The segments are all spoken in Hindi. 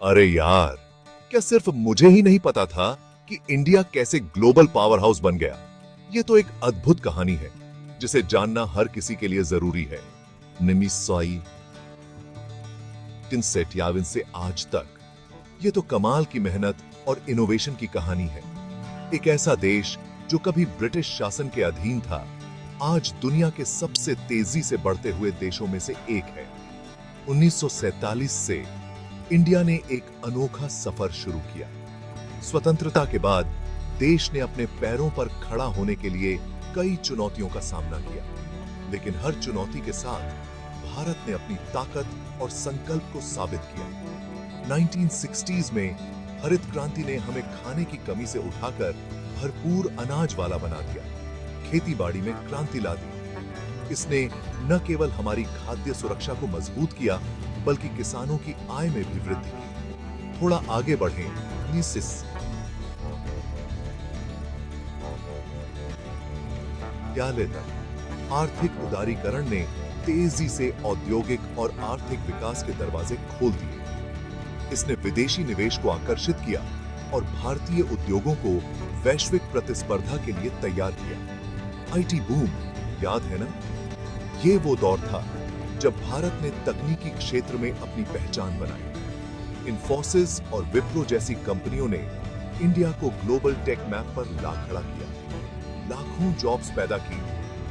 अरे यार, क्या सिर्फ मुझे ही नहीं पता था कि इंडिया कैसे ग्लोबल पावर हाउस बन गया। ये तो एक अद्भुत कहानी है जिसे जानना हर किसी के लिए जरूरी है। निमिसाई सेठियाविन से आज तक ये तो कमाल की मेहनत और इनोवेशन की कहानी है। एक ऐसा देश जो कभी ब्रिटिश शासन के अधीन था, आज दुनिया के सबसे तेजी से बढ़ते हुए देशों में से एक है। 1947 से इंडिया ने एक अनोखा सफर शुरू किया। स्वतंत्रता के बाद देश ने अपने पैरों पर खड़ा होने के लिए कई चुनौतियों का सामना किया, लेकिन हर चुनौती के साथ भारत ने अपनी ताकत और संकल्प को साबित किया। 1960s में हरित क्रांति ने हमें खाने की कमी से उठाकर भरपूर अनाज वाला बना दिया, खेती बाड़ी में क्रांति ला दी। इसने न केवल हमारी खाद्य सुरक्षा को मजबूत किया, बल्कि किसानों की आय में भी वृद्धि की। थोड़ा आगे बढ़ें। 1940 तक आर्थिक उदारीकरण ने तेजी से औद्योगिक और आर्थिक विकास के दरवाजे खोल दिए। इसने विदेशी निवेश को आकर्षित किया और भारतीय उद्योगों को वैश्विक प्रतिस्पर्धा के लिए तैयार किया। आईटी बूम याद है ना? ये वो दौर था जब भारत ने तकनीकी क्षेत्र में अपनी पहचान बनाई। इन्फोसिस और विप्रो जैसी कंपनियों ने इंडिया को ग्लोबल टेक मैप पर ला खड़ा किया, लाखों जॉब्स पैदा की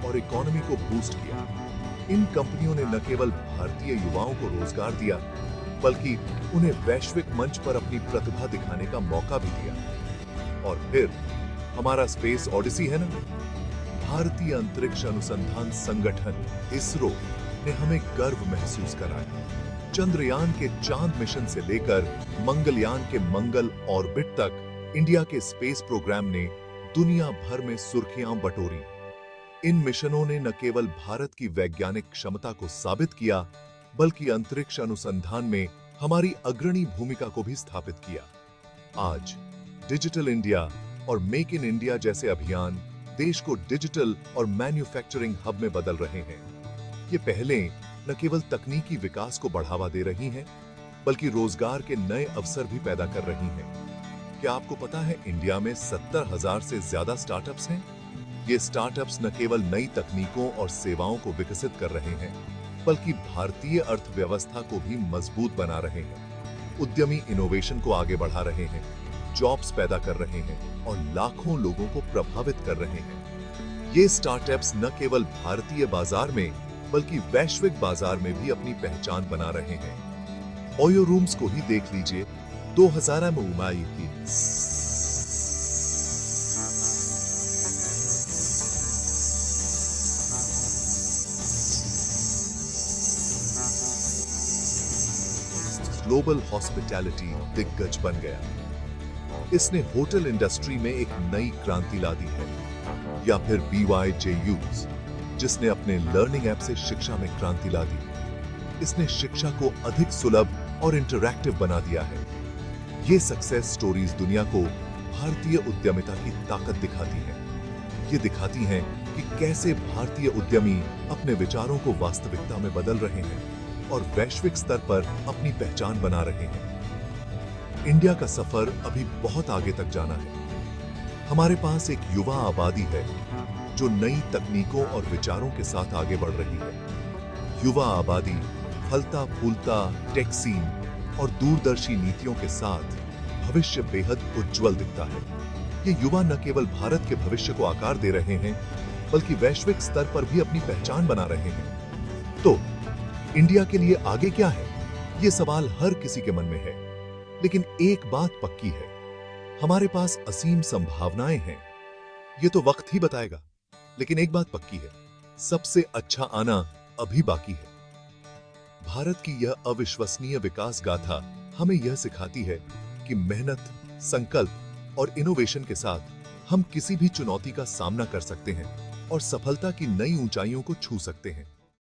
और इकोनॉमी को बूस्ट किया। इन कंपनियों ने न केवल भारतीय युवाओं को रोजगार दिया, बल्कि उन्हें वैश्विक मंच पर अपनी प्रतिभा दिखाने का मौका भी दिया। और फिर हमारा स्पेस ओडिसी है ना, भारतीय अंतरिक्ष अनुसंधान संगठन इसरो ने हमें गर्व महसूस कराया। चंद्रयान के चांद मिशन से लेकर मंगलयान के मंगल ऑर्बिट तक इंडिया के स्पेस प्रोग्राम ने दुनिया भर में सुर्खियां बटोरी। इन मिशनों ने न केवल भारत की वैज्ञानिक क्षमता को साबित किया, बल्कि अंतरिक्ष अनुसंधान में हमारी अग्रणी भूमिका को भी स्थापित किया। आज डिजिटल इंडिया और मेक इन इंडिया जैसे अभियान देश को डिजिटल और मैन्युफैक्चरिंग हब में बदल रहे हैं। ये पहलें न केवल तकनीकी विकास को बढ़ावा दे रही हैं, बल्कि रोजगार के नए अवसर भी पैदा कर रही हैं। क्या आपको पता है इंडिया में 70,000 से ज्यादा स्टार्टअप्स हैं? ये स्टार्टअप्स न केवल नई तकनीकों और सेवाओं को विकसित कर रहे हैं, बल्कि भारतीय अर्थव्यवस्था को भी मजबूत बना रहे हैं। उद्यमी इनोवेशन को आगे बढ़ा रहे हैं, जॉब्स पैदा कर रहे हैं और लाखों लोगों को प्रभावित कर रहे हैं। ये स्टार्टअप्स न केवल भारतीय बाजार में, बल्कि वैश्विक बाजार में भी अपनी पहचान बना रहे हैं। ओयो रूम्स को ही देख लीजिए, 2000 में उमाई थी। ग्लोबल हॉस्पिटैलिटी दिग्गज बन गया। इसने होटल इंडस्ट्री में एक नई क्रांति ला दी है। या फिर BYJU, जिसने अपने लर्निंग ऐप से शिक्षा में क्रांति ला दी। इसने शिक्षा को अधिक सुलभ और इंटरैक्टिव बना दिया है। ये सक्सेस स्टोरीज दुनिया को भारतीय उद्यमिता की ताकत दिखाती हैं। ये दिखाती हैं कि कैसे भारतीय उद्यमी अपने विचारों को वास्तविकता में बदल रहे हैं और वैश्विक स्तर पर अपनी पहचान बना रहे हैं। इंडिया का सफर अभी बहुत आगे तक जाना है। हमारे पास एक युवा आबादी है जो नई तकनीकों और विचारों के साथ आगे बढ़ रही है। युवा आबादी फलता फूलता टेक सीन और दूरदर्शी नीतियों के साथ भविष्य बेहद उज्जवल दिखता है। ये युवा न केवल भारत के भविष्य को आकार दे रहे हैं, बल्कि वैश्विक स्तर पर भी अपनी पहचान बना रहे हैं। तो इंडिया के लिए आगे क्या है? ये सवाल हर किसी के मन में है। लेकिन एक बात पक्की है, हमारे पास असीम संभावनाएं हैं। ये तो वक्त ही बताएगा। लेकिन एक बात पक्की है, सबसे अच्छा आना अभी बाकी है। भारत की यह अविश्वसनीय विकास गाथा हमें यह सिखाती है कि मेहनत, संकल्प और इनोवेशन के साथ हम किसी भी चुनौती का सामना कर सकते हैं और सफलता की नई ऊंचाइयों को छू सकते हैं।